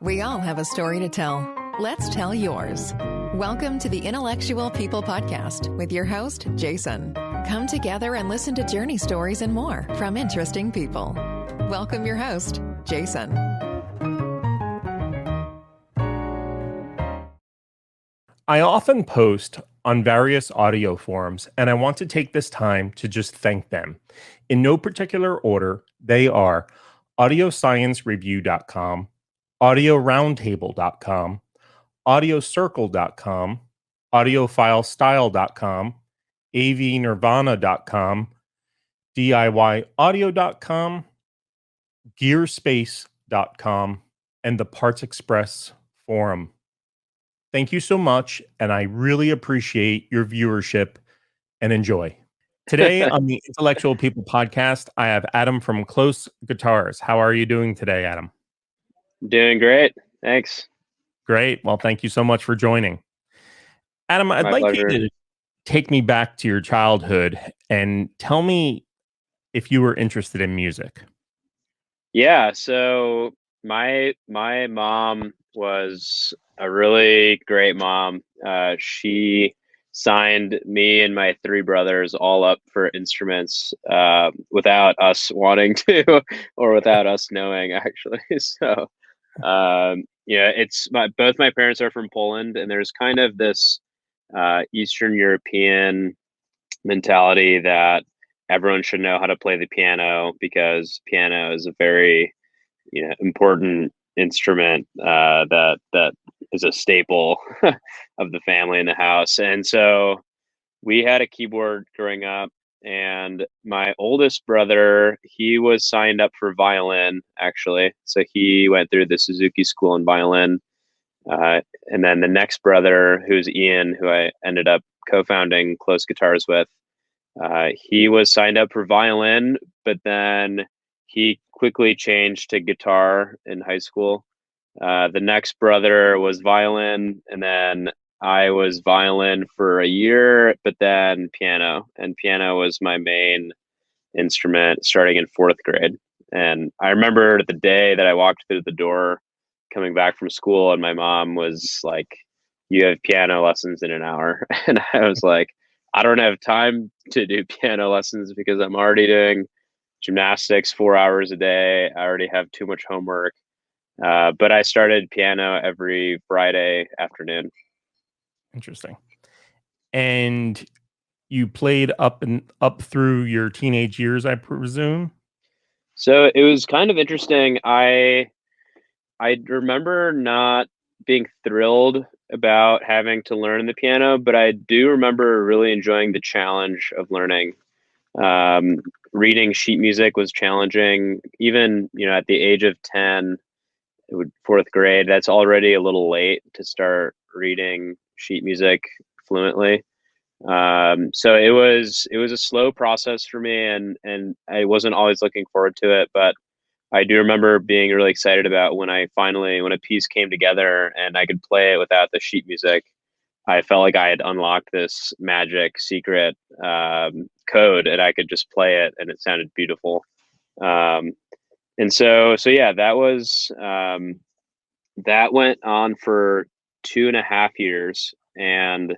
We all have a story to tell. Let's tell yours. Welcome to the Intellectual People Podcast with your host, Jason. Come together and listen to journey stories and more from interesting people. Welcome your host, Jason. I often post on various audio forums, and I want to take this time to just thank them. In no particular order, they are audiosciencereview.com, audioroundtable.com, audiocircle.com, audiofilestyle.com, avnirvana.com, diyaudio.com, gearspace.com, and the Parts Express forum. Thank you so much, and I really appreciate your viewership and enjoy. Today on the Intellectual People Podcast, I have Adam from KLOS Guitars. How are you doing today, Adam? Doing great. Thanks. Great. Well, thank you so much for joining. Adam, I'd like you to take me back to your childhood and tell me if you were interested in music. Yeah, so my mom was a really great mom. She signed me and my three brothers all up for instruments without us wanting to or without us knowing, actually. So, both my parents are from Poland, and there's kind of this Eastern European mentality that everyone should know how to play the piano because piano is a very important instrument that is a staple of the family in the house. And so we had a keyboard growing up, and my oldest brother, he was signed up for violin, actually. So he went through the Suzuki school in violin. And then the next brother, who's Ian, who I ended up co-founding KLOS Guitars with, he was signed up for violin, but then he quickly changed to guitar in high school. The next brother was violin, and then I was violin for a year, but then piano. And piano was my main instrument starting in fourth grade. And I remember the day that I walked through the door coming back from school, and my mom was like, "You have piano lessons in an hour." And I was like, I don't have time to do piano lessons because I'm already doing gymnastics 4 hours a day. I already have too much homework. But I started piano every Friday afternoon. Interesting. And you played up through your teenage years, I presume? So it was kind of interesting. I remember not being thrilled about having to learn the piano, but I do remember really enjoying the challenge of learning. Reading sheet music was challenging. Even, at the age of 10, fourth grade, that's already a little late to start reading sheet music fluently. So it was a slow process for me, and I wasn't always looking forward to it, but I do remember being really excited about when a piece came together and I could play it without the sheet music. I felt like I had unlocked this magic secret code, and I could just play it, and it sounded beautiful. And so yeah, that went on for 2.5 years, and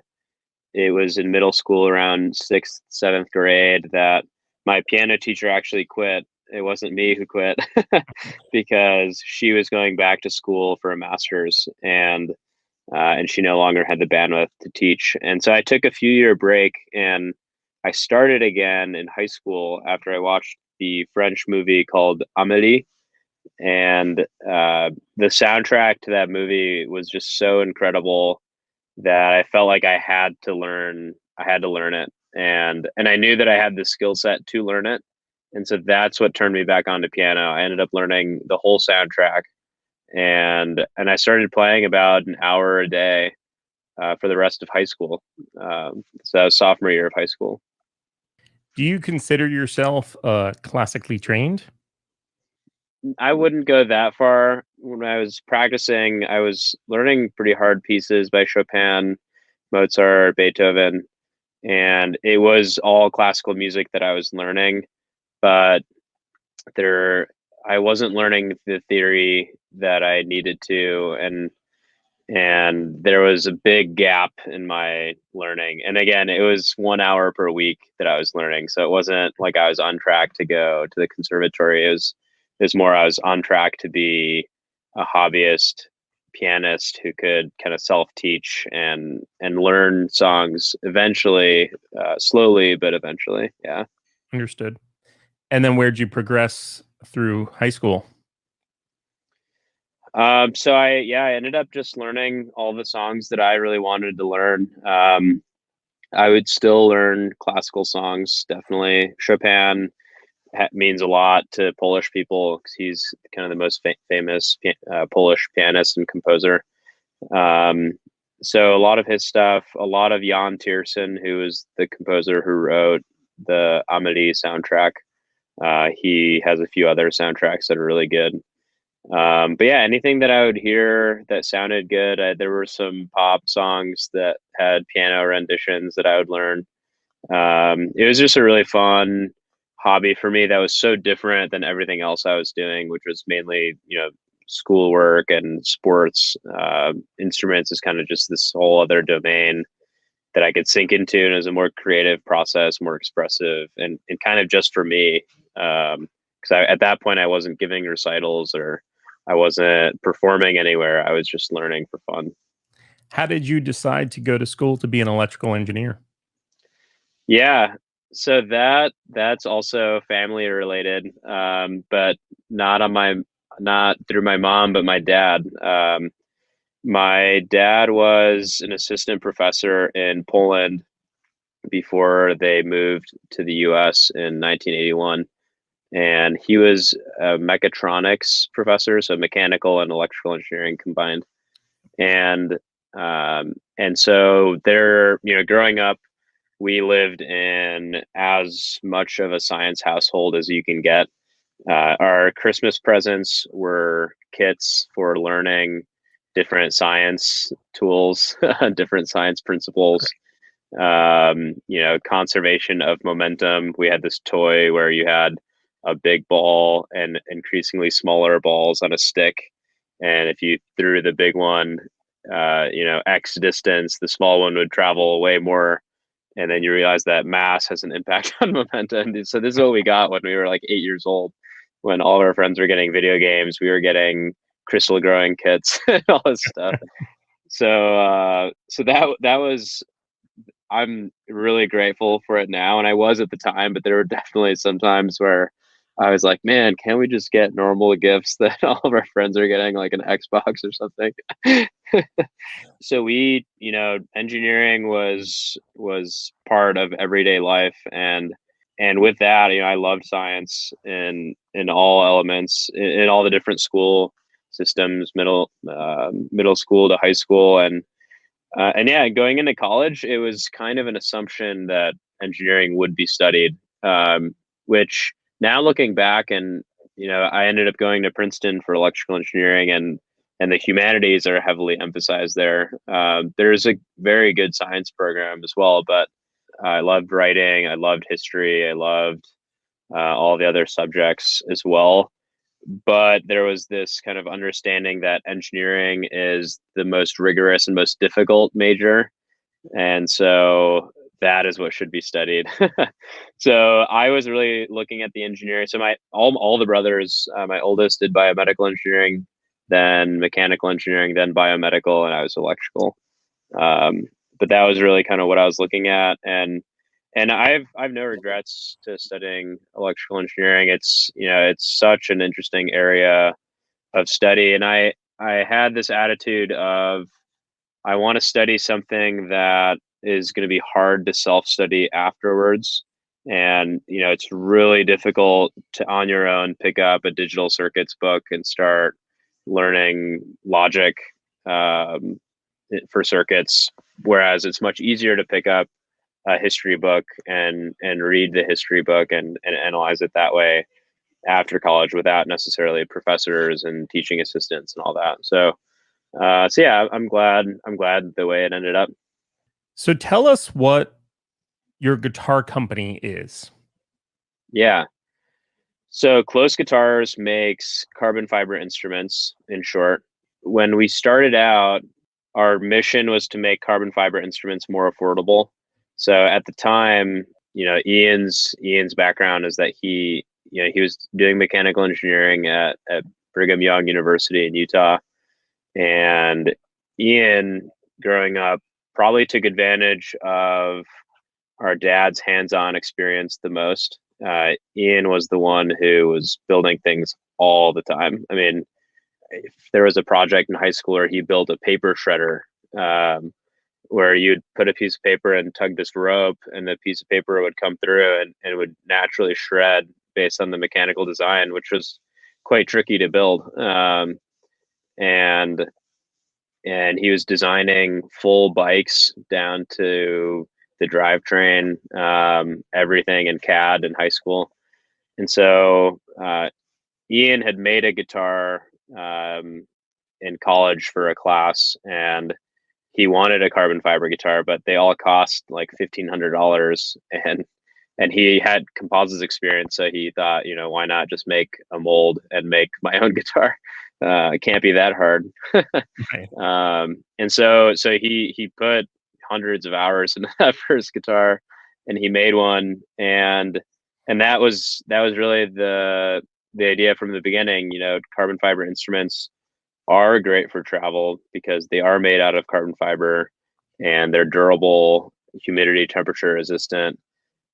it was in middle school around 6th, 7th grade that my piano teacher actually quit. It wasn't me who quit because she was going back to school for a master's, and she no longer had the bandwidth to teach. And so I took a few-year break, and I started again in high school after I watched the French movie called Amélie. And the soundtrack to that movie was just so incredible that I felt like I had to learn it. And I knew that I had the skill set to learn it. And so that's what turned me back onto piano. I ended up learning the whole soundtrack, and I started playing about an hour a day for the rest of high school. So that was sophomore year of high school. Do you consider yourself classically trained? I wouldn't go that far. When I was practicing, I was learning pretty hard pieces by Chopin, Mozart, Beethoven, and it was all classical music that I was learning. But I wasn't learning the theory that I needed to, and there was a big gap in my learning. And again, it was 1 hour per week that I was learning, so it wasn't like I was on track to go to the conservatory. It was more I was on track to be a hobbyist pianist who could kind of self-teach and learn songs eventually, slowly but eventually. Yeah. Understood. And then where'd you progress through high school? So I ended up just learning all the songs that I really wanted to learn. I would still learn classical songs, definitely. Chopin means a lot to Polish people because he's kind of the most famous Polish pianist and composer. Um, so a lot of his stuff, a lot of Jan Tiersen, who is the composer who wrote the Amelie soundtrack. He has a few other soundtracks that are really good. But yeah, anything that I would hear that sounded good. There were some pop songs that had piano renditions that I would learn. It was just a really fun hobby for me that was so different than everything else I was doing, which was mainly, schoolwork and sports. Instruments is kind of just this whole other domain that I could sink into, and it was a more creative process, more expressive, and kind of just for me. Because at that point I wasn't giving recitals or I wasn't performing anywhere. I was just learning for fun. How did you decide to go to school to be an electrical engineer? Yeah. So that's also family related, but not through my mom, but my dad. My dad was an assistant professor in Poland before they moved to the U.S. in 1981, and he was a mechatronics professor, so mechanical and electrical engineering combined. And so there, growing up, we lived in as much of a science household as you can get. Our Christmas presents were kits for learning different science tools, different science principles. Conservation of momentum. We had this toy where you had a big ball and increasingly smaller balls on a stick, and if you threw the big one, X distance, the small one would travel way more. And then you realize that mass has an impact on momentum. So this is what we got when we were like 8 years old. When all of our friends were getting video games, we were getting crystal growing kits and all this stuff. So that was, I'm really grateful for it now, and I was at the time, but there were definitely some times where I was like, man, can't we just get normal gifts that all of our friends are getting, like an Xbox or something? So engineering was part of everyday life, and with that, I loved science in all elements, in all the different school systems, middle school to high school, and yeah, going into college, it was kind of an assumption that engineering would be studied, which now looking back, and I ended up going to Princeton for electrical engineering, and the humanities are heavily emphasized there. There's a very good science program as well, but I loved writing, I loved history, I loved all the other subjects as well. But there was this kind of understanding that engineering is the most rigorous and most difficult major, and so that is what should be studied. So I was really looking at the engineering. So my all the brothers, my oldest did biomedical engineering, then mechanical engineering, then biomedical, and I was electrical. Um, but that was really kind of what I was looking at, and I've no regrets to studying electrical engineering. It's such an interesting area of study, and I had this attitude of I want to study something that is going to be hard to self-study afterwards. And it's really difficult to on your own pick up a digital circuits book and start learning logic, um, for circuits, whereas it's much easier to pick up a history book and read the history book and analyze it that way after college without necessarily professors and teaching assistants and all that. So yeah, I'm glad the way it ended up. So tell us what your guitar company is. Yeah. So KLOS Guitars makes carbon fiber instruments, in short. When we started out, our mission was to make carbon fiber instruments more affordable. So at the time, Ian's background is that he was doing mechanical engineering at Brigham Young University in Utah. And Ian, growing up, probably took advantage of our dad's hands-on experience the most. Ian was the one who was building things all the time. I mean, if there was a project in high school where he built a paper shredder, where you'd put a piece of paper and tug this rope, and the piece of paper would come through and would naturally shred based on the mechanical design, which was quite tricky to build. And he was designing full bikes down to the drivetrain, everything in CAD in high school. And so Ian had made a guitar in college for a class, and he wanted a carbon fiber guitar, but they all cost like $1,500, and he had composites experience, so he thought, why not just make a mold and make my own guitar? It can't be that hard. Right. And so he put hundreds of hours into that first guitar, and he made one, and that was really the idea from the beginning. Carbon fiber instruments are great for travel because they are made out of carbon fiber, and they're durable, humidity, temperature resistant.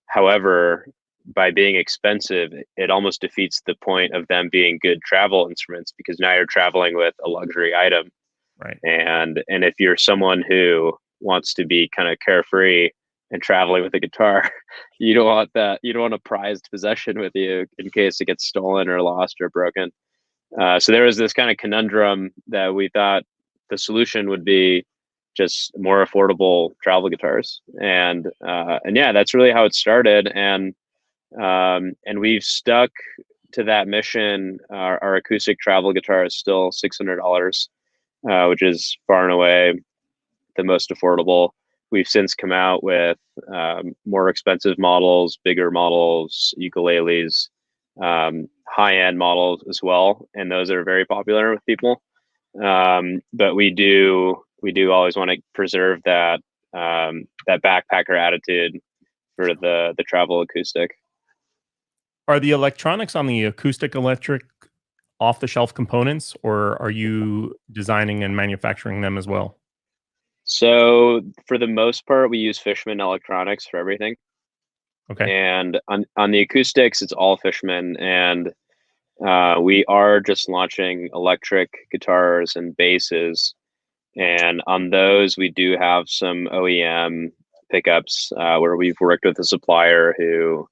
However, by being expensive, it almost defeats the point of them being good travel instruments, because now you're traveling with a luxury item. Right. And if you're someone who wants to be kind of carefree and traveling with a guitar, you don't want that. You don't want a prized possession with you in case it gets stolen or lost or broken. So there was this kind of conundrum that we thought the solution would be just more affordable travel guitars, and yeah, that's really how it started. And we've stuck to that mission. Our acoustic travel guitar is still $600, which is far and away the most affordable. We've since come out with more expensive models, bigger models, ukuleles, high-end models as well, and those are very popular with people. But we do always want to preserve that backpacker attitude for the travel acoustic. Are the electronics on the acoustic electric off-the-shelf components, or are you designing and manufacturing them as well? So for the most part, we use Fishman Electronics for everything. Okay. And on the acoustics, it's all Fishman. And we are just launching electric guitars and basses. And on those, we do have some OEM pickups where we've worked with a supplier who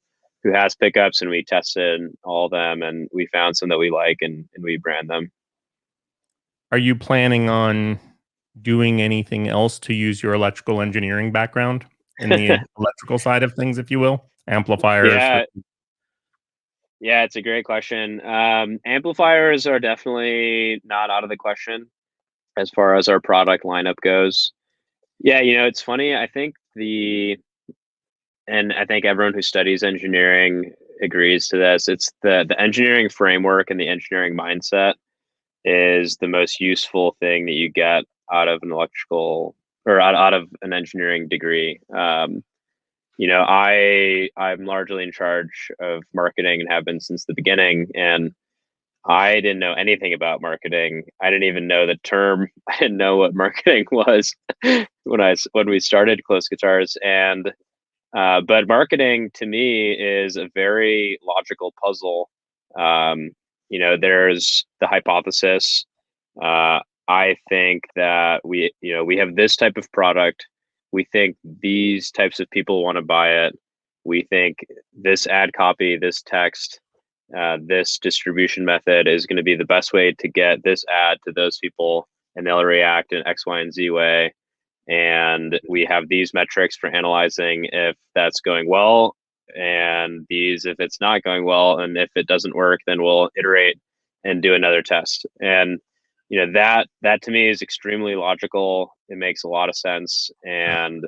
has pickups, and we tested all of them, and we found some that we like, and we brand them. Are you planning on doing anything else to use your electrical engineering background in the electrical side of things, if you will? Amplifiers? Yeah, yeah, it's a great question. Amplifiers are definitely not out of the question as far as our product lineup goes. Yeah, it's funny. And I think everyone who studies engineering agrees to this. It's the engineering framework and the engineering mindset is the most useful thing that you get out of an electrical, or out of an engineering degree. I'm largely in charge of marketing and have been since the beginning, and I didn't know anything about marketing. I didn't even know the term. I didn't know what marketing was when we started KLOS Guitars. And but marketing to me is a very logical puzzle. There's the hypothesis. I think that we have this type of product. We think these types of people want to buy it. We think this ad copy, this text, this distribution method is going to be the best way to get this ad to those people, and they'll react in X, Y, and Z way. And we have these metrics for analyzing if that's going well, and these if it's not going well, and if it doesn't work, then we'll iterate and do another test. And that to me is extremely logical. It makes a lot of sense, and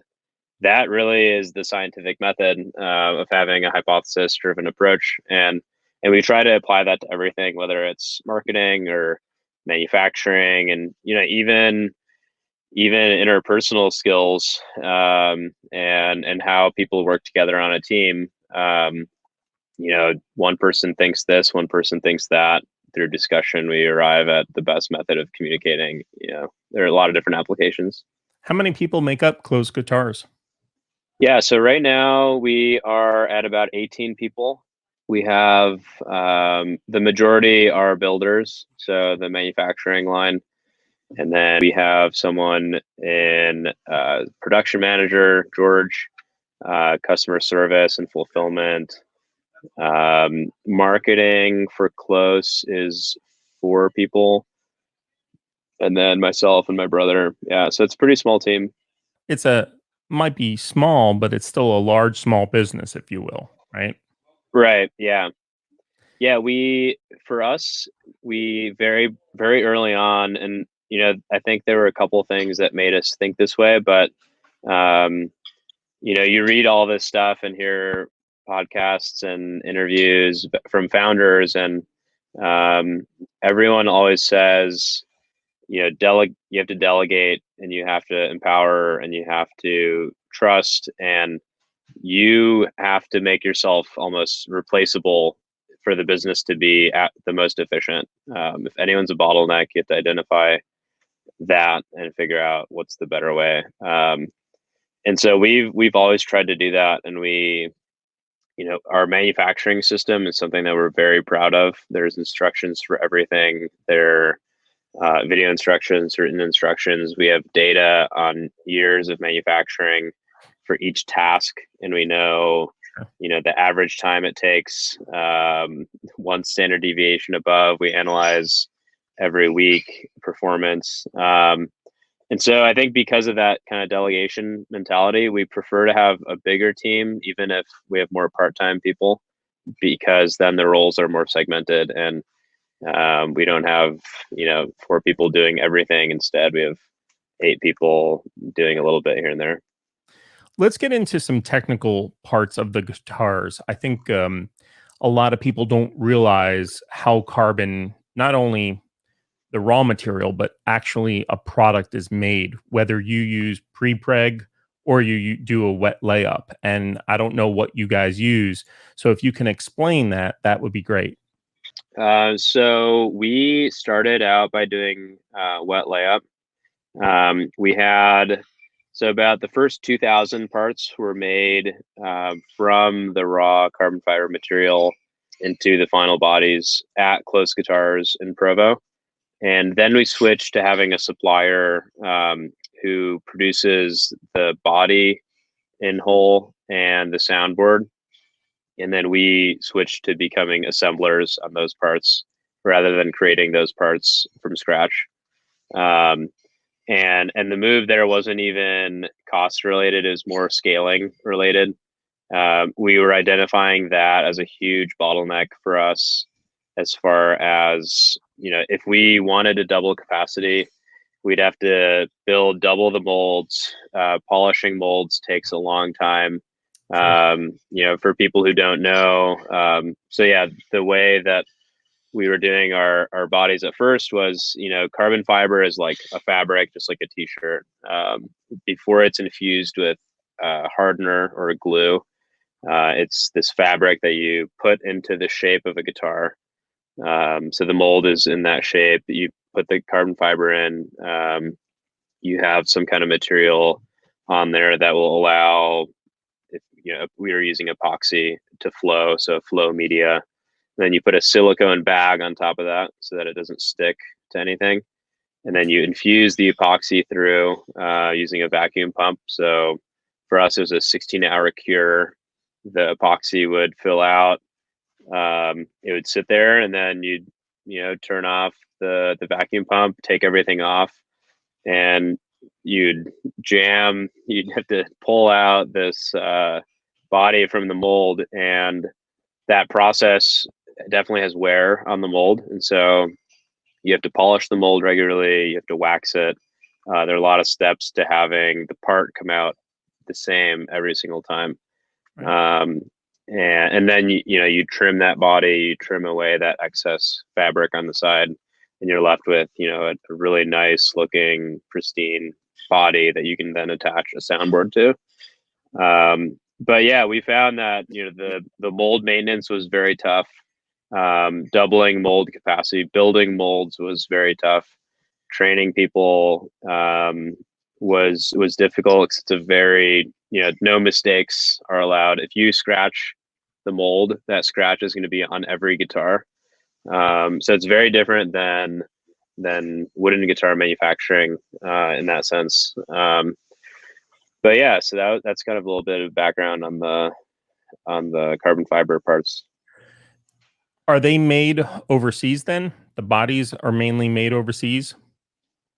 that really is the scientific method of having a hypothesis driven approach. And And we try to apply that to everything, whether it's marketing or manufacturing, and even interpersonal skills, and how people work together on a team. One person thinks this, one person thinks that. Through discussion, we arrive at the best method of communicating. There are a lot of different applications. How many people make up KLOS Guitars? Yeah, so right now we are at about 18 people. We have the majority are builders, so the manufacturing line. And then we have someone in production manager, George, customer service and fulfillment. Marketing for KLOS is 4 people. And then myself and my brother. Yeah, so it's a pretty small team. Might be small, but it's still a large, small business, if you will, right? Right. Yeah. Yeah. For us, we very, very early on, and, I think there were a couple things that made us think this way, but, you read all this stuff and hear podcasts and interviews from founders, and everyone always says, you have to delegate, and you have to empower, and you have to trust, and you have to make yourself almost replaceable for the business to be at the most efficient. If anyone's a bottleneck, you have to identify that and figure out what's the better way. And so we've always tried to do that, and our manufacturing system is something that we're very proud of. There's instructions for everything. There video instructions, written instructions. We have data on years of manufacturing for each task, and we know, the average time it takes. One standard deviation above, we analyze every week performance. And so I think because of that kind of delegation mentality, we prefer to have a bigger team, even if we have more part-time people, because then the roles are more segmented, and we don't have 4 people doing everything. Instead, we have 8 people doing a little bit here and there. Let's get into some technical parts of the guitars. I think a lot of people don't realize how carbon, not only the raw material, but actually a product is made, whether you use pre-preg or you do a wet layup. And I don't know what you guys use. So if you can explain that, that would be great. So we started out by doing wet layup. We had, so about the first 2,000 parts were made from the raw carbon fiber material into the final bodies at KLOS Guitars in Provo. And then we switched to having a supplier who produces the body in whole and the soundboard. And then we switched to becoming assemblers on those parts rather than creating those parts from scratch. And the move there wasn't even cost related; it was more scaling related. We were identifying that as a huge bottleneck for us, as far as, if we wanted to double capacity, we'd have to build double the molds. Polishing molds takes a long time. For people who don't know. So yeah, the way that we were doing our bodies at first was, carbon fiber is like a fabric, just like a t-shirt. Before it's infused with hardener or a glue, it's this fabric that you put into the shape of a guitar. So the mold is in that shape. You put the carbon fiber in. You have some kind of material on there that will allow, if we are using epoxy to flow, so flow media. Then you put a silicone bag on top of that so that it doesn't stick to anything. And then you infuse the epoxy through using a vacuum pump. So for us, it was a 16-hour cure. The epoxy would fill out. It would sit there, and then you'd turn off the vacuum pump, take everything off, and you'd have to pull out this body from the mold, and that process definitely has wear on the mold. And so you have to polish the mold regularly, you have to wax it. There are a lot of steps to having the part come out the same every single time. Right. and then you trim that body, you trim away that excess fabric on the side, and you're left with a really nice looking pristine body that you can then attach a soundboard to. But yeah, we found that the mold maintenance was very tough. Doubling mold capacity, building molds was very tough. Training people was difficult. It's a very no mistakes are allowed. If you scratch the mold, that scratch is going to be on every guitar. So it's very different than wooden guitar manufacturing in that sense. But yeah, so that's kind of a little bit of background on the carbon fiber parts. Are they made overseas then? The bodies are mainly made overseas?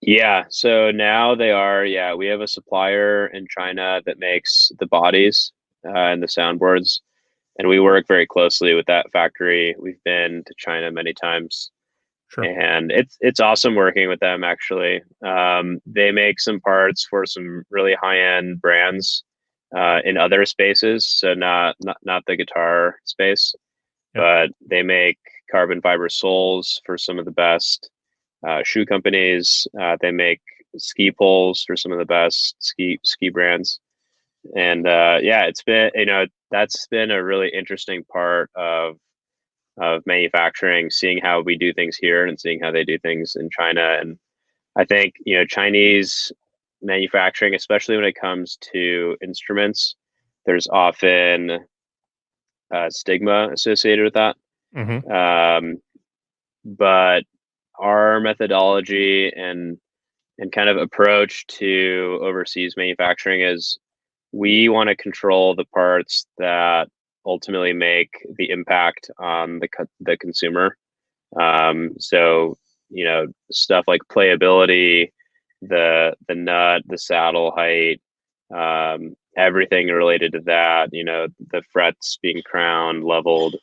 Yeah, so now they are. Yeah, we have a supplier in China that makes the bodies and the soundboards, and we work very closely with that factory. We've been to China many times, Sure. and it's awesome working with them. Actually, they make some parts for some really high end brands in other spaces, so not the guitar space, Yep. but they make carbon fiber soles for some of the best shoe companies. They make ski poles for some of the best ski brands, and yeah, it's been that's been a really interesting part of manufacturing, seeing how we do things here and seeing how they do things in China. And I think Chinese manufacturing, especially when it comes to instruments, there's often stigma associated with that. Mm-hmm. But our methodology and kind of approach to overseas manufacturing is we want to control the parts that ultimately make the impact on the consumer. So stuff like playability, the nut, the saddle height, everything related to that. The frets being crowned, leveled.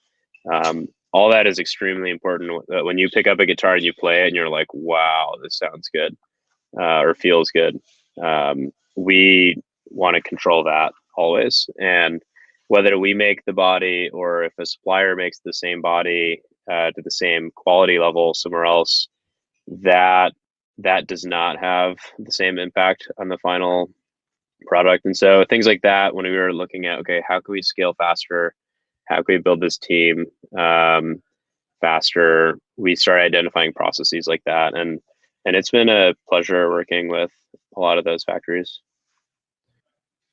All that is extremely important. When you pick up a guitar and you play it, and you're like, "Wow, this sounds good," or feels good. We want to control that always, and whether we make the body or if a supplier makes the same body to the same quality level somewhere else, that does not have the same impact on the final product. And so things like that, when we were looking at, okay, how can we scale faster? How can we build this team faster? We started identifying processes like that, and it's been a pleasure working with a lot of those factories.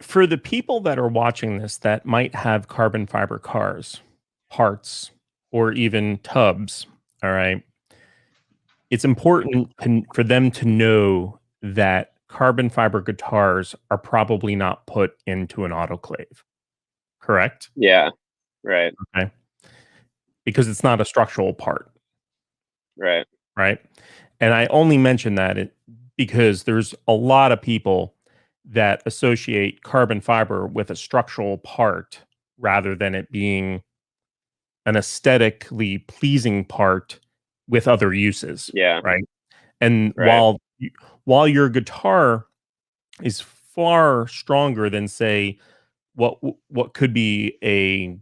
For the people that are watching this that might have carbon fiber cars, parts, or even tubs, all right, it's important for them to know that carbon fiber guitars are probably not put into an autoclave, correct? Yeah, right, Okay. Because it's not a structural part, right. right? And I only mention that because there's a lot of people that associate carbon fiber with a structural part rather than it being an aesthetically pleasing part with other uses, Yeah, right? And right. while your guitar is far stronger than, say, what could be a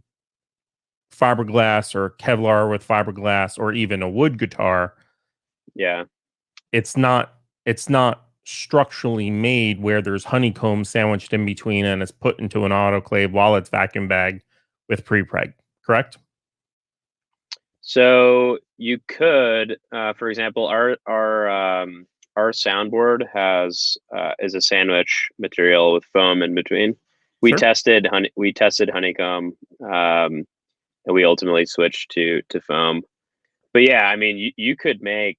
fiberglass or Kevlar with fiberglass or even a wood guitar, Yeah, it's not structurally made where there's honeycomb sandwiched in between and it's put into an autoclave while it's vacuum bagged with pre-preg, correct? so you could, for example, our soundboard has is a sandwich material with foam in between. We Sure. tested honeycomb, and we ultimately switched to foam. But yeah, I mean, you could make,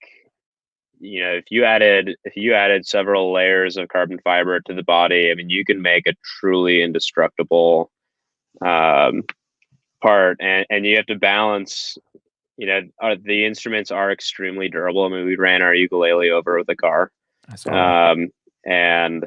if you added several layers of carbon fiber to the body, I mean, you can make a truly indestructible um, part, and you have to balance. The instruments are extremely durable. I mean, we ran our ukulele over with a car, I saw that. and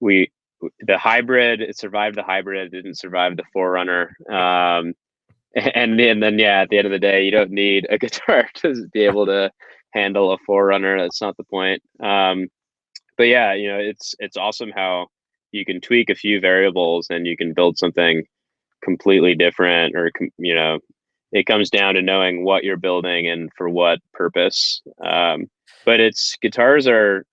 we the hybrid, it survived the hybrid, it didn't survive the Forerunner. And then yeah, at the end of the day, you don't need a guitar to be able to handle a Forerunner. That's not the point. But yeah, it's awesome how you can tweak a few variables and you can build something completely different, or it comes down to knowing what you're building and for what purpose. But guitars are,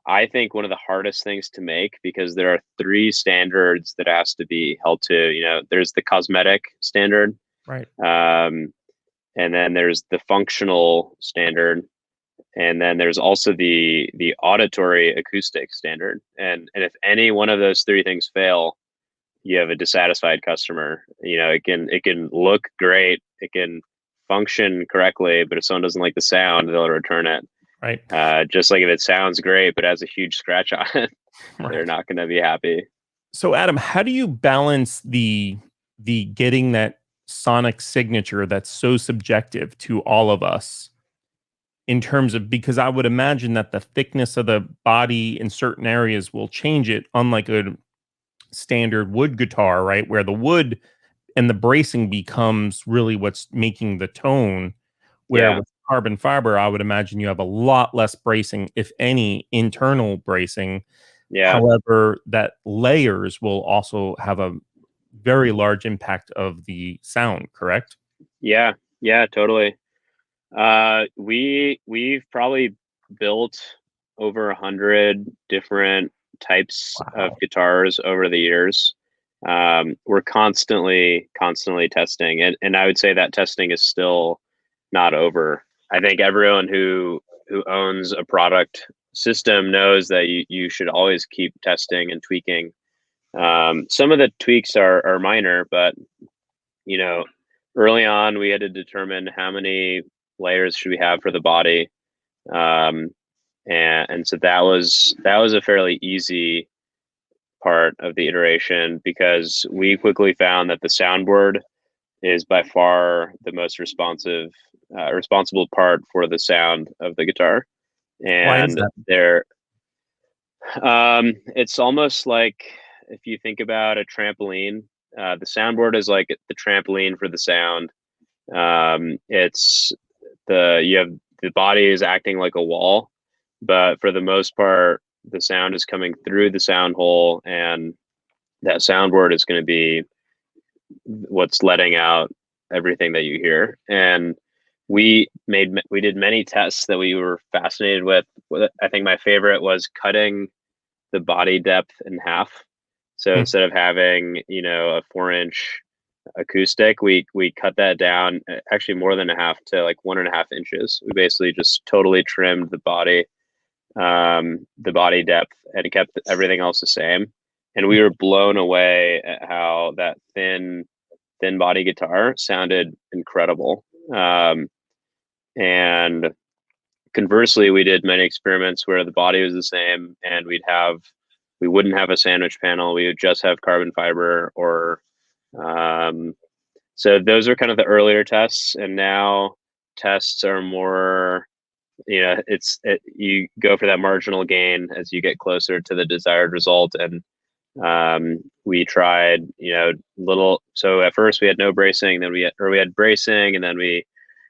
I think, one of the hardest things to make, because there are three standards that has to be held to. There's the cosmetic standard, Right. and then there's the functional standard, and then there's also the auditory acoustic standard. And if any one of those three things fail, you have a dissatisfied customer. It can look great, it can function correctly, but if someone doesn't like the sound, they'll return it. Right. Just like if it sounds great but has a huge scratch on it, they're not going to be happy. So Adam, how do you balance the getting that sonic signature that's so subjective to all of us, in terms of, because I would imagine that the thickness of the body in certain areas will change it, unlike a standard wood guitar, right? Where the wood and the bracing becomes really what's making the tone. Where Yeah. with carbon fiber, I would imagine you have a lot less bracing, if any, internal bracing. Yeah. However, that layers will also have a very large impact of the sound, correct? Yeah, totally. We've probably built over 100 different types of guitars over the years. We're constantly testing, and I would say that testing is still not over. I think everyone who owns a product system knows that you should always keep testing and tweaking. Some of the tweaks are minor, but early on we had to determine how many layers should we have for the body, and so that was a fairly easy part of the iteration, because we quickly found that the soundboard is by far the most responsible part for the sound of the guitar. Why is And that? it's almost like, if you think about a trampoline, the soundboard is like the trampoline for the sound. It's the body is acting like a wall, but for the most part, the sound is coming through the sound hole, and that soundboard is going to be what's letting out everything that you hear. And we did many tests that we were fascinated with. I think my favorite was cutting the body depth in half. So instead of having, a 4-inch acoustic, we cut that down, actually more than a half, to like 1.5 inches. We basically just totally trimmed the body depth, and kept everything else the same. And we were blown away at how that thin body guitar sounded incredible. And conversely, we did many experiments where the body was the same, and we wouldn't have a sandwich panel. We would just have carbon fiber, or so those are kind of the earlier tests. And now tests are more, you go for that marginal gain as you get closer to the desired result. And we tried, so at first we had no bracing, then we had bracing, and then we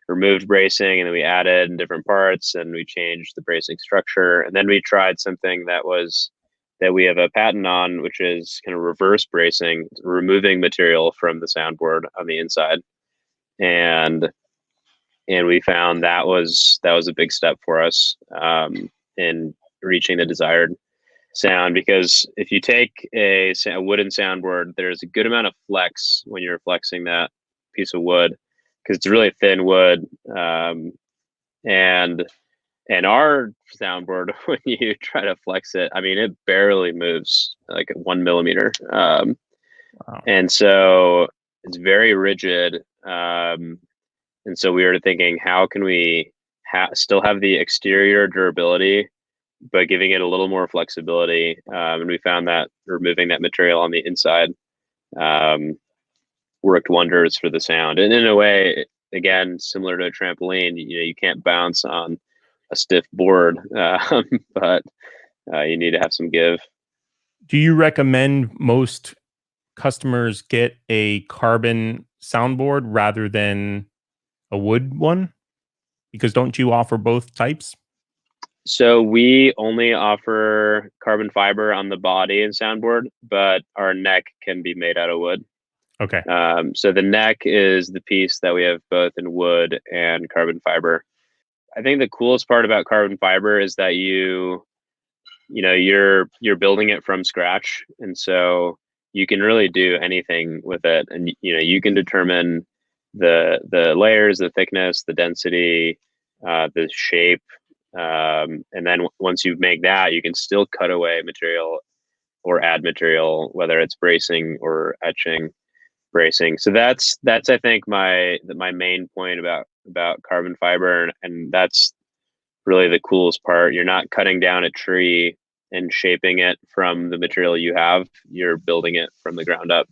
removed bracing, and then we added different parts, and we changed the bracing structure. And then we tried something that we have a patent on, which is kind of reverse bracing, removing material from the soundboard on the inside. And we found that was a big step for us in reaching the desired sound, because if you take a wooden soundboard, there's a good amount of flex when you're flexing that piece of wood, because it's really thin wood. And our soundboard, when you try to flex it, I mean, it barely moves, like 1 millimeter. Wow. And so it's very rigid. And so we were thinking, how can we still have the exterior durability, but giving it a little more flexibility? And we found that removing that material on the inside worked wonders for the sound. And in a way, again, similar to a trampoline, you can't bounce on a stiff board, but you need to have some give. Do you recommend most customers get a carbon soundboard rather than a wood one? Because don't you offer both types? So we only offer carbon fiber on the body and soundboard, but our neck can be made out of wood. Okay. So the neck is the piece that we have both in wood and carbon fiber. I think the coolest part about carbon fiber is that you're building it from scratch, and so you can really do anything with it, and you can determine the layers, the thickness, the density, the shape, and then once you make that, you can still cut away material or add material, whether it's bracing or etching, bracing. So that's I think my main point about carbon fiber, and that's really the coolest part. You're not cutting down a tree and shaping it from the material you have. You're building it from the ground up.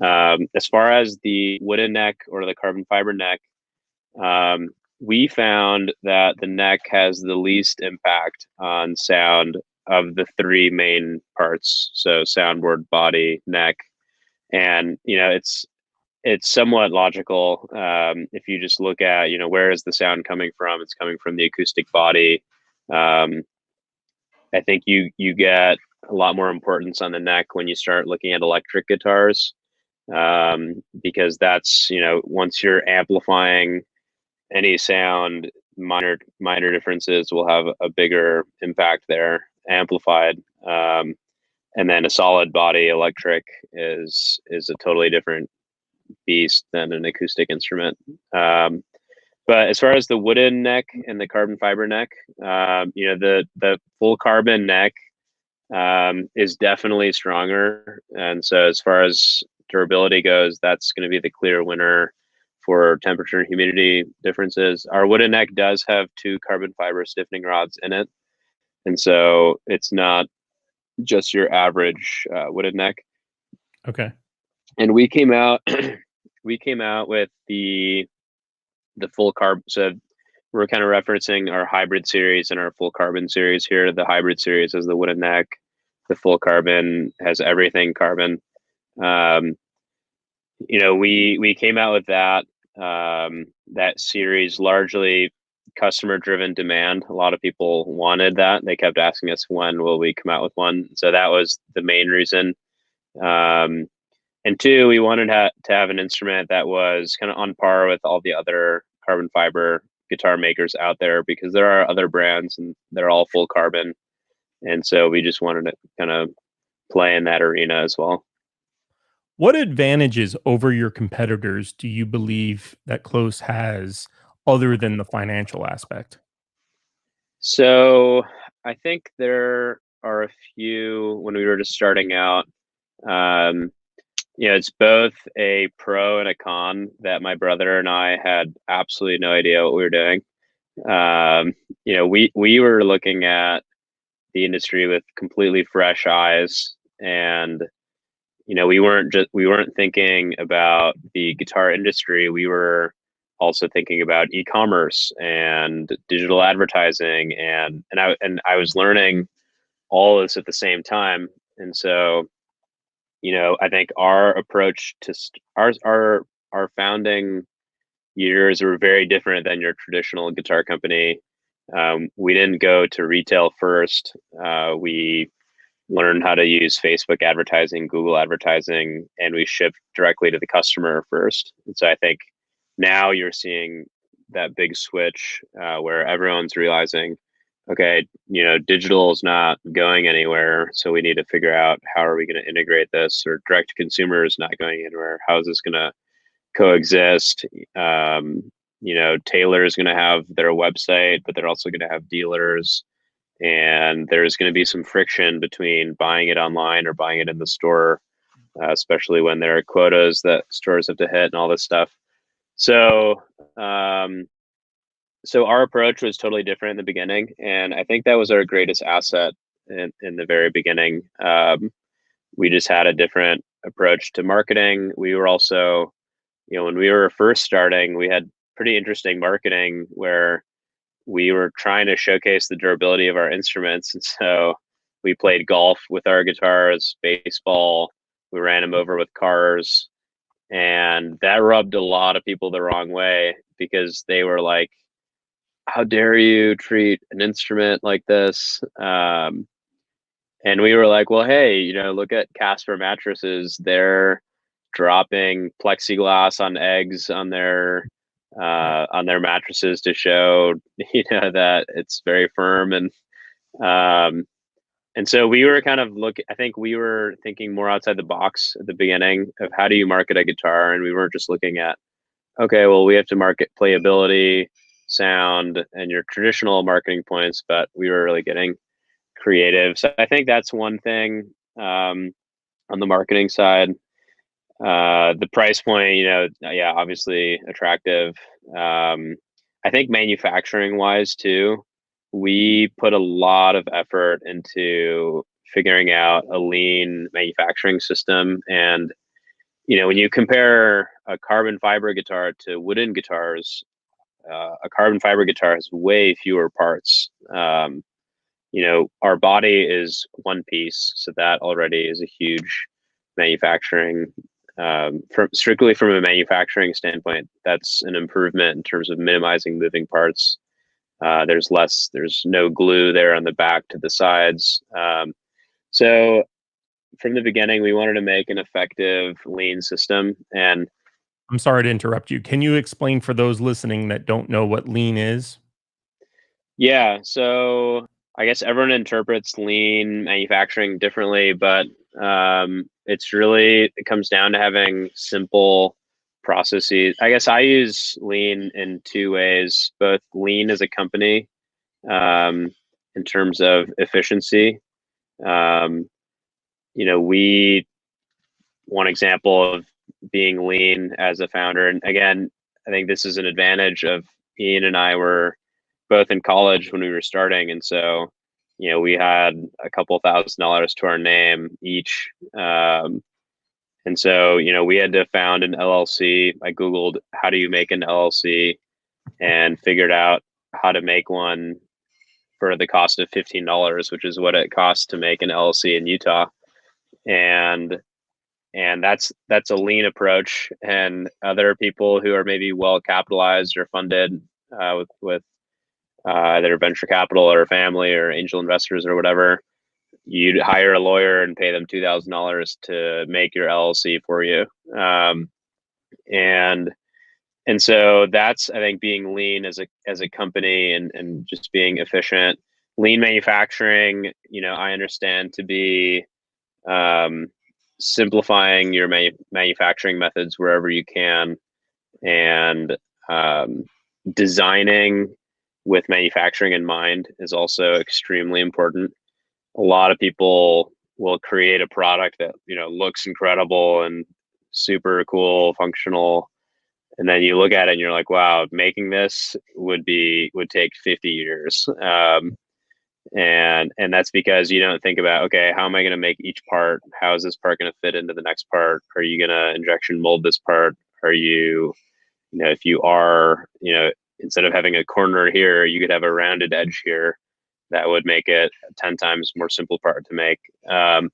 As far as the wooden neck or the carbon fiber neck, um, we found that the neck has the least impact on sound of the three main parts. So soundboard, body, neck, and it's somewhat logical. If you just look at where is the sound coming from, it's coming from the acoustic body. Um, I think you get a lot more importance on the neck when you start looking at electric guitars, because that's once you're amplifying any sound, minor differences will have a bigger impact there, amplified. And then a solid body electric is a totally different beast than an acoustic instrument. But as far as the wooden neck and the carbon fiber neck, the full carbon neck is definitely stronger. And so as far as durability goes, that's going to be the clear winner for temperature and humidity differences. Our wooden neck does have two carbon fiber stiffening rods in it. And so it's not just your average wooden neck. Okay. And we came out with the full carb. So we're kind of referencing our hybrid series and our full carbon series here. The hybrid series has the wooden neck. The full carbon has everything carbon. We came out with that series largely customer driven demand. A lot of people wanted that. They kept asking us, when will we come out with one? So that was the main reason. And two, we wanted to have an instrument that was kind of on par with all the other carbon fiber guitar makers out there, because there are other brands and they're all full carbon. And so we just wanted to kind of play in that arena as well. What advantages over your competitors do you believe that KLOS has other than the financial aspect? So I think there are a few when we were just starting out. Um, it's both a pro and a con that my brother and I had absolutely no idea what we were doing. We were looking at the industry with completely fresh eyes, and we weren't thinking about the guitar industry. We were also thinking about e-commerce and digital advertising, and I was learning all this at the same time. And so I think our approach to our founding years were very different than your traditional guitar company. We didn't go to retail first. We learned how to use Facebook advertising, Google advertising, and we shipped directly to the customer first. And so I think now you're seeing that big switch where everyone's realizing, okay, digital is not going anywhere, so we need to figure out how are we going to integrate this, or direct to consumer is not going anywhere. How is this going to coexist? Taylor is going to have their website, but they're also going to have dealers, and there's going to be some friction between buying it online or buying it in the store, especially when there are quotas that stores have to hit and all this stuff. So our approach was totally different in the beginning, and I think that was our greatest asset in the very beginning. We just had a different approach to marketing. We were also, when we were first starting, we had pretty interesting marketing where we were trying to showcase the durability of our instruments. And so we played golf with our guitars, baseball, we ran them over with cars. And that rubbed a lot of people the wrong way, because they were like, how dare you treat an instrument like this? And we were like, well, hey, look at Casper mattresses. They're dropping plexiglass on eggs on their mattresses to show, that it's very firm. And so we were kind of I think we were thinking more outside the box at the beginning of how do you market a guitar, and we weren't just looking at, okay, well, we have to market playability, sound, and your traditional marketing points, but we were really getting creative. So I think that's one thing on the marketing side. The price point, yeah, obviously attractive. I think manufacturing wise too, we put a lot of effort into figuring out a lean manufacturing system. And, when you compare a carbon fiber guitar to wooden guitars, a carbon fiber guitar has way fewer parts. Our body is one piece, so that already is a huge manufacturing. Strictly from a manufacturing standpoint, that's an improvement in terms of minimizing moving parts. There's no glue there on the back to the sides. So from the beginning, we wanted to make an effective lean system. And I'm sorry to interrupt you. Can you explain for those listening that don't know what lean is? yeah, so I guess everyone interprets lean manufacturing differently, but it comes down to having simple processes. I guess I use lean in two ways, both lean as a company, in terms of efficiency. One example of being lean as a founder, and again, I think this is an advantage of Ian and I were both in college when we were starting. And so, we had a couple $1,000s to our name each. And so, we had to found an LLC. I Googled, how do you make an LLC, and figured out how to make one for the cost of $15, which is what it costs to make an LLC in Utah. And that's a lean approach. And other people who are maybe well capitalized or funded with either venture capital or family or angel investors or whatever, you'd hire a lawyer and pay them $2,000 to make your LLC for you. And so that's, I think, being lean as a company and just being efficient. Lean manufacturing, I understand to be simplifying your manufacturing methods wherever you can, and designing with manufacturing in mind is also extremely important. A lot of people will create a product that looks incredible and super cool, functional, and then you look at it and you're like, wow, making this would take 50 years. And that's because you don't think about, okay, how am I going to make each part? How is this part going to fit into the next part? Are you going to injection mold this part? Are you, if you are, instead of having a corner here, you could have a rounded edge here. That would make it a 10 times more simple part to make. And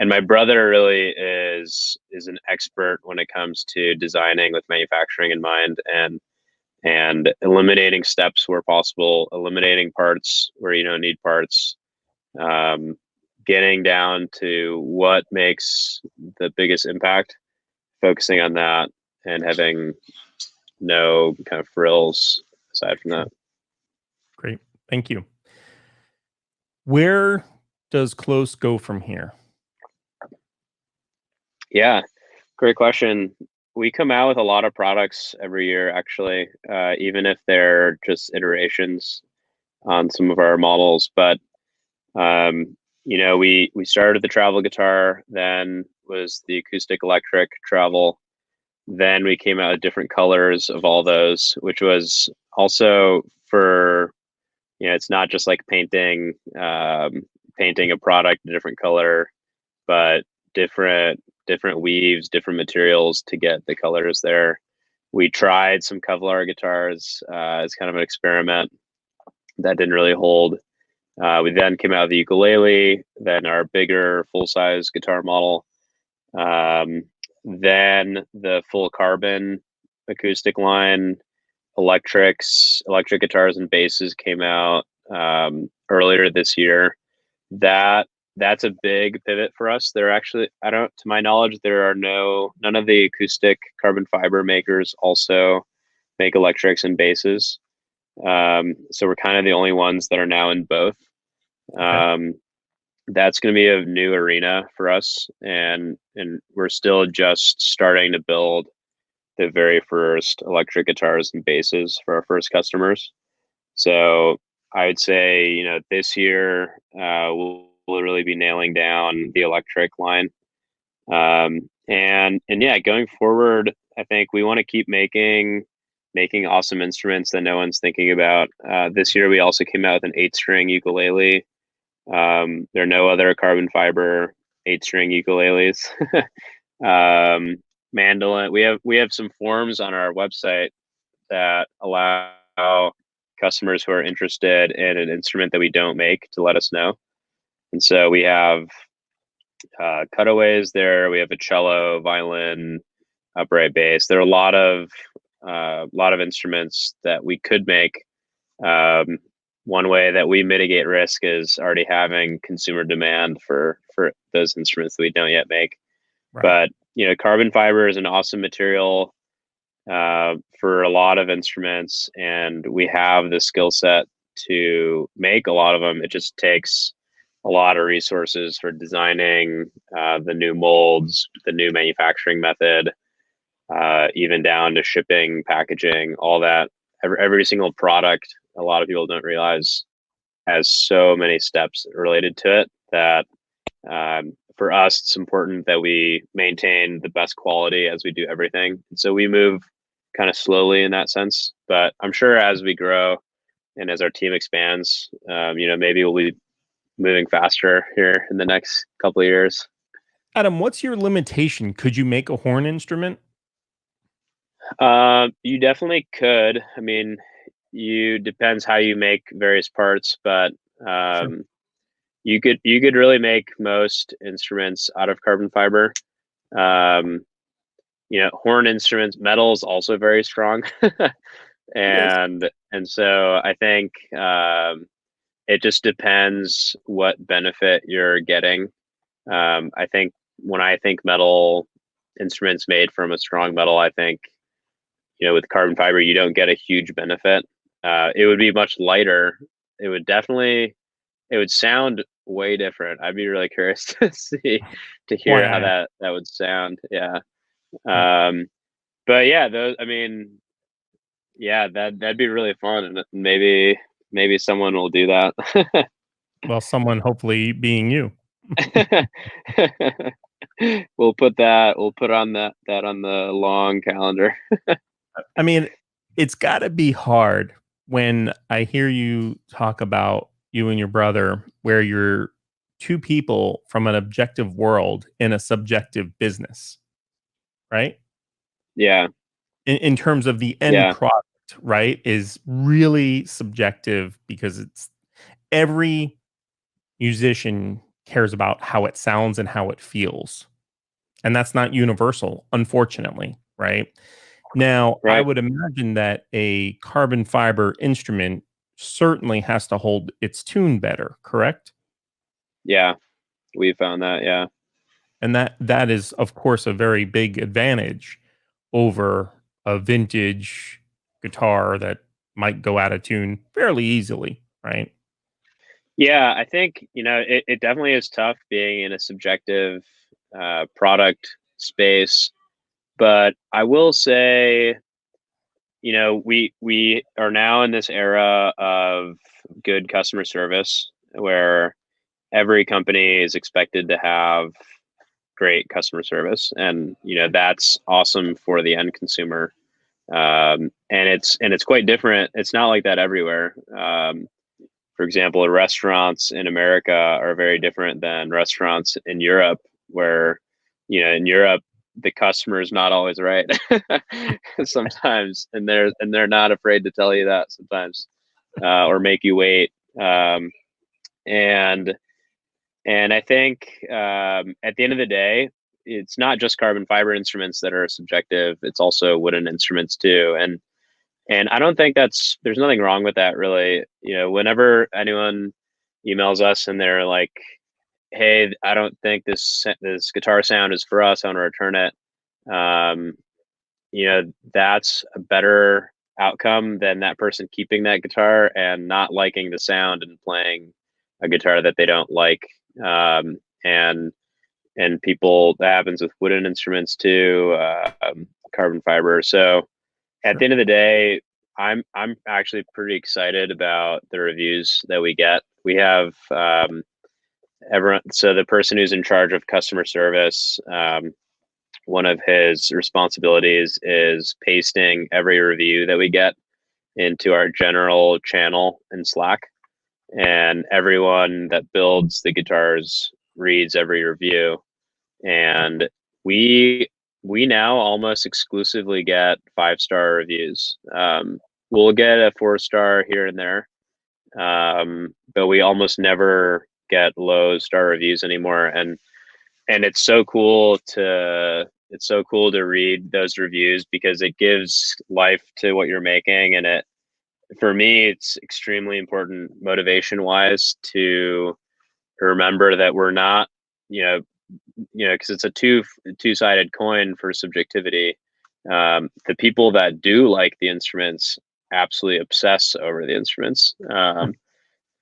my brother really is an expert when it comes to designing with manufacturing in mind, and eliminating steps where possible, eliminating parts where you don't need parts, getting down to what makes the biggest impact, focusing on that, and having no kind of frills aside from that. Great. Thank you. Where does KLOS go from here? Yeah, great question. We come out with a lot of products every year, actually, even if they're just iterations on some of our models. But we started the travel guitar, then was the acoustic electric travel. Then we came out with different colors of all those, which was also for, it's not just like painting a product a different color, but different weaves, different materials to get the colors there. We tried some Kevlar guitars as kind of an experiment. That didn't really hold. We then came out with the ukulele, then our bigger full-size guitar model, then the full carbon acoustic line. Electric guitars and basses came out earlier this year. That that's a big pivot for us. There are actually, to my knowledge, there are none of the acoustic carbon fiber makers also make electrics and basses. So we're kind of the only ones that are now in both. Okay. That's going to be a new arena for us, and we're still just starting to build the very first electric guitars and basses for our first customers. So I would say, this year we'll really be nailing down the electric line. And yeah, going forward, I think we want to keep making awesome instruments that no one's thinking about. This year we also came out with an 8-string ukulele. There are no other carbon fiber 8-string ukuleles. Mandolin. We have some forms on our website that allow customers who are interested in an instrument that we don't make to let us know. And so we have cutaways there. We have a cello, violin, upright bass. There are a lot of instruments that we could make. One way that we mitigate risk is already having consumer demand for those instruments that we don't yet make. Right. But carbon fiber is an awesome material for a lot of instruments, and we have the skill set to make a lot of them. It just takes a lot of resources for designing the new molds, the new manufacturing method, even down to shipping, packaging, all that. Every single product, a lot of people don't realize, has so many steps related to it that for us, it's important that we maintain the best quality as we do everything. And so we move kind of slowly in that sense. But I'm sure as we grow and as our team expands, maybe we'll be moving faster here in the next couple of years. Adam, what's your limitation? Could you make a horn instrument? You definitely could. I mean, you depends how you make various parts, but Sure. you could really make most instruments out of carbon fiber. Um, horn instruments, metal is also very strong, It is. and so I think it just depends what benefit you're getting. I think when I think metal instruments made from a strong metal, I think with carbon fiber you don't get a huge benefit. It would be much lighter. It would sound way different. I'd be really curious to Oh, hear how yeah. that would sound. Yeah. Yeah. But yeah, those. I mean, yeah, that'd be really fun, and maybe someone will do that. Well, someone hopefully being you. We'll put on that on the long calendar. I mean, it's gotta be hard when I hear you talk about you and your brother, where you're 2 people from an objective world in a subjective business, right? Yeah, In terms of the end yeah, product, right, is really subjective because it's every musician cares about how it sounds and how it feels, and that's not universal, unfortunately, right? Now, I right. would imagine that a carbon fiber instrument certainly has to hold its tune better, correct? Yeah, we found that. Yeah, And that is, of course, a very big advantage over a vintage guitar that might go out of tune fairly easily, right? yeah. I think it definitely is tough being in a subjective product space, but I will say, we are now in this era of good customer service where every company is expected to have great customer service, and that's awesome for the end consumer. And it's quite different. It's not like that everywhere. For example, restaurants in America are very different than restaurants in Europe, where in Europe the customer is not always right sometimes, and they're not afraid to tell you that sometimes, or make you wait. And and I think at the end of the day, it's not just carbon fiber instruments that are subjective. It's also wooden instruments too. And I don't think there's nothing wrong with that really. Whenever anyone emails us and they're like, hey, I don't think this guitar sound is for us. I want to return it. That's a better outcome than that person keeping that guitar and not liking the sound and playing a guitar that they don't like. And people, that happens with wooden instruments too, carbon fiber. So at the end of the day, I'm actually pretty excited about the reviews that we get. We have everyone. So the person who's in charge of customer service, one of his responsibilities is pasting every review that we get into our general channel in Slack. And everyone that builds the guitars reads every review. And we now almost exclusively get 5-star reviews. We'll get a 4-star here and there, but we almost never get low star reviews anymore. And it's so cool to read those reviews because it gives life to what you're making. And for me, it's extremely important motivation wise to remember that we're not, because it's a two-sided coin for subjectivity. The people that do like the instruments absolutely obsess over the instruments.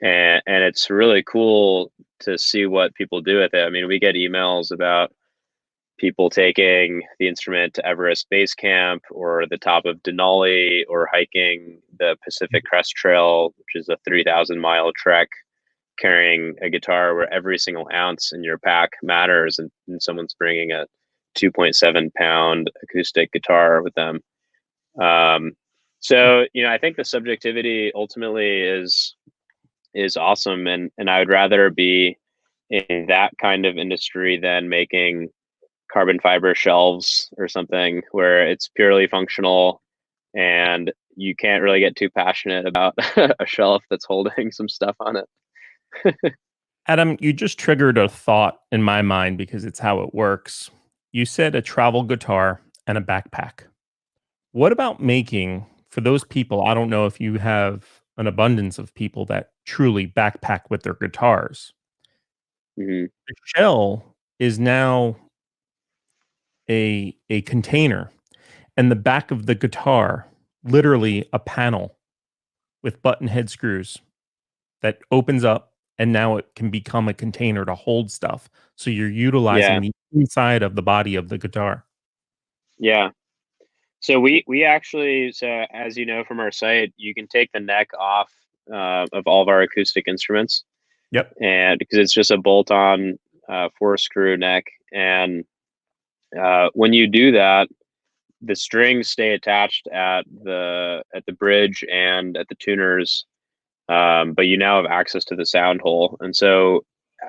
And it's really cool to see what people do with it. I mean, we get emails about people taking the instrument to Everest Base Camp or the top of Denali or hiking the Pacific Crest Trail, which is a 3,000-mile trek, carrying a guitar where every single ounce in your pack matters, and someone's bringing a 2.7-pound acoustic guitar with them. So, I think the subjectivity ultimately is awesome. And I would rather be in that kind of industry than making carbon fiber shelves or something where it's purely functional and you can't really get too passionate about a shelf that's holding some stuff on it. Adam, you just triggered a thought in my mind because it's how it works. You said a travel guitar and a backpack. What about making, for those people, I don't know if you have an abundance of people that truly backpack with their guitars. Mm-hmm. The shell is now a container, and the back of the guitar, literally a panel with button head screws that opens up, and now it can become a container to hold stuff. So you're utilizing Yeah. the inside of the body of the guitar. Yeah. So we actually, so as you know from our site, you can take the neck off of all of our acoustic instruments, Yep. and because it's just a bolt-on 4-screw neck, and when you do that, the strings stay attached at the bridge and at the tuners, but you now have access to the sound hole. And so,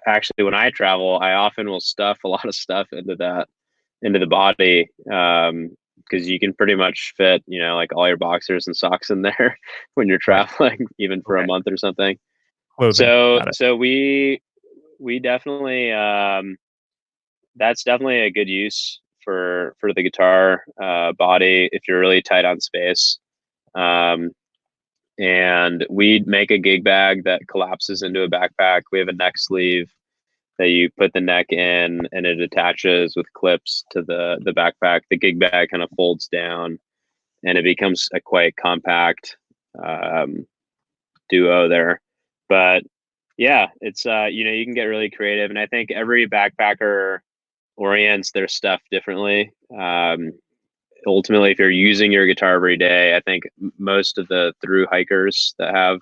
actually, when I travel, I often will stuff a lot of stuff into the body. Because you can pretty much fit, like all your boxers and socks in there when you're Right. traveling, even for a month or something. Clothing. So, Got it. we definitely, that's definitely a good use for the guitar body if you're really tight on space. Um, and we make a gig bag that collapses into a backpack. We have a neck sleeve that you put the neck in and it attaches with clips to the backpack. The gig bag kind of folds down and it becomes a quite compact duo there. But yeah, it's you can get really creative, and I think every backpacker orients their stuff differently. Ultimately, if you're using your guitar every day, I think most of the through hikers that have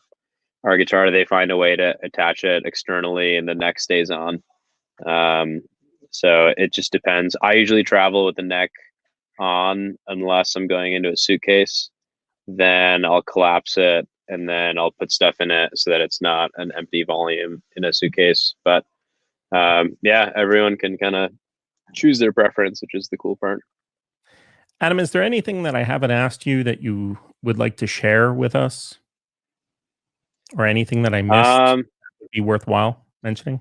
our guitar, they find a way to attach it externally and the neck stays on. So it just depends. I usually travel with the neck on unless I'm going into a suitcase. Then I'll collapse it and then I'll put stuff in it so that it's not an empty volume in a suitcase. But yeah, everyone can kind of choose their preference, which is the cool part. Adam, is there anything that I haven't asked you that you would like to share with us? Or anything that I missed that would be worthwhile mentioning?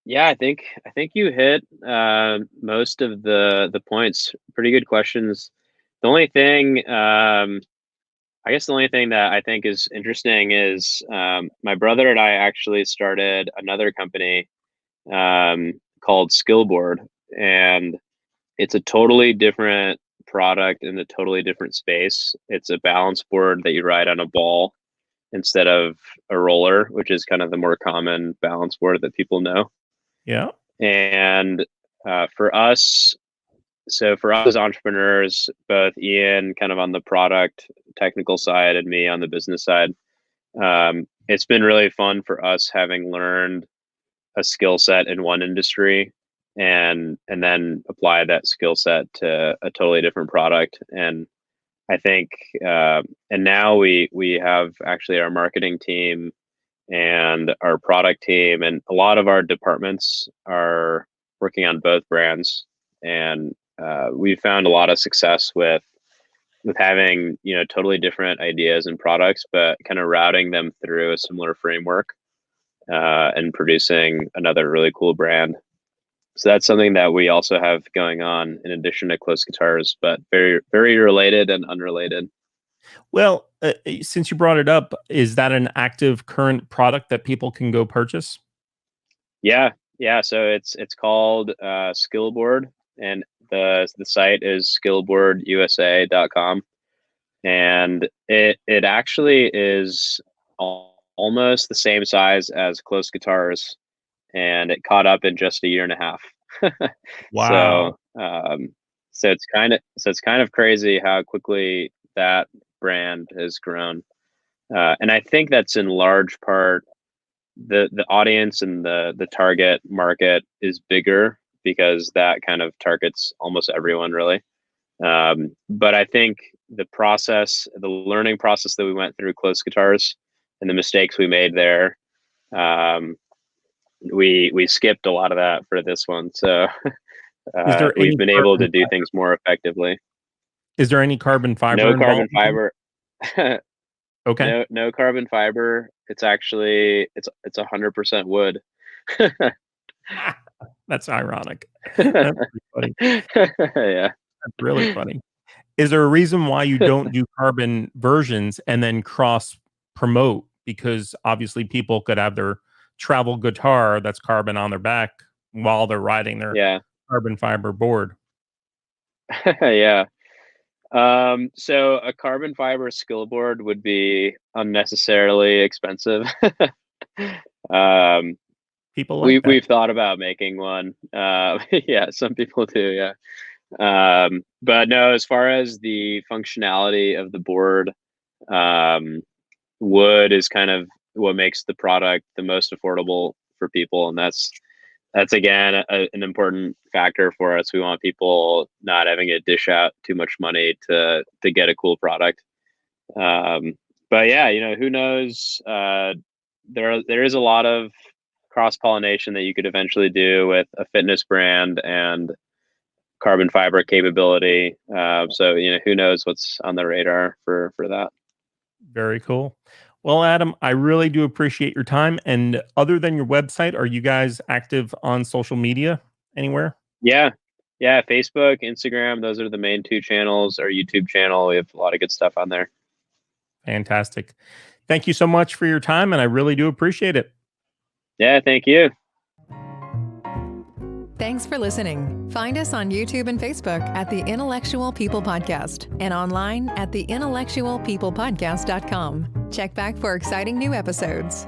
Yeah, I think you hit most of the points. Pretty good questions. The only thing, I guess, the only thing that I think is interesting is my brother and I actually started another company called Skillboard, and it's a totally different product in a totally different space. It's a balance board that you ride on a ball instead of a roller, which is kind of the more common balance board that people know. Yeah. And for us, so for us as entrepreneurs, both Ian kind of on the product technical side and me on the business side, it's been really fun for us having learned a skill set in one industry and then apply that skill set to a totally different product. And I think and now we have actually our marketing team and our product team, and a lot of our departments are working on both brands. And we found a lot of success with having, you know, totally different ideas and products, but kind of routing them through a similar framework and producing another really cool brand. So that's something that we also have going on in addition to KLOS Guitars, but very, very related and unrelated. Well, since you brought it up, is that an active current product that people can go purchase? Yeah, yeah. So it's called Skillboard, and the site is skillboardusa.com, and it actually is almost the same size as KLOS Guitars, and it caught up in just a year and a half. Wow. So it's kind of crazy how quickly that brand has grown, and I think that's in large part the audience and the target market is bigger because that kind of targets almost everyone really. But I think the learning process that we went through KLOS Guitars and the mistakes we made there, we skipped a lot of that for this one. So Is there we've any been able to carbon do things more effectively. Is there any carbon fiber No carbon involved with it? fiber. Okay. No carbon fiber. It's actually it's 100% wood. That's ironic. That's pretty funny. Yeah. That's really funny. Is there a reason why you don't do carbon versions and then cross promote? Because obviously people could have their travel guitar that's carbon on their back while they're riding their Yeah. carbon fiber board. Yeah. So a carbon fiber skill board would be unnecessarily expensive. um, People like that. we've thought about making one. Yeah, some people do. Yeah. But no, as far as the functionality of the board, wood is kind of what makes the product the most affordable for people, and that's again an important factor for us. We want people not having to dish out too much money to get a cool product. But yeah, you know, who knows? There is a lot of cross pollination that you could eventually do with a fitness brand and carbon fiber capability. So you know, who knows what's on the radar for that. Very cool. Well, Adam, I really do appreciate your time. And other than your website, are you guys active on social media anywhere? Yeah. Yeah. Facebook, Instagram, those are the main two channels. Our YouTube channel, we have a lot of good stuff on there. Fantastic. Thank you so much for your time, and I really do appreciate it. Yeah. Thank you. Thanks for listening. Find us on YouTube and Facebook at the Intellectual People Podcast and online at theintellectualpeoplepodcast.com. Check back for exciting new episodes.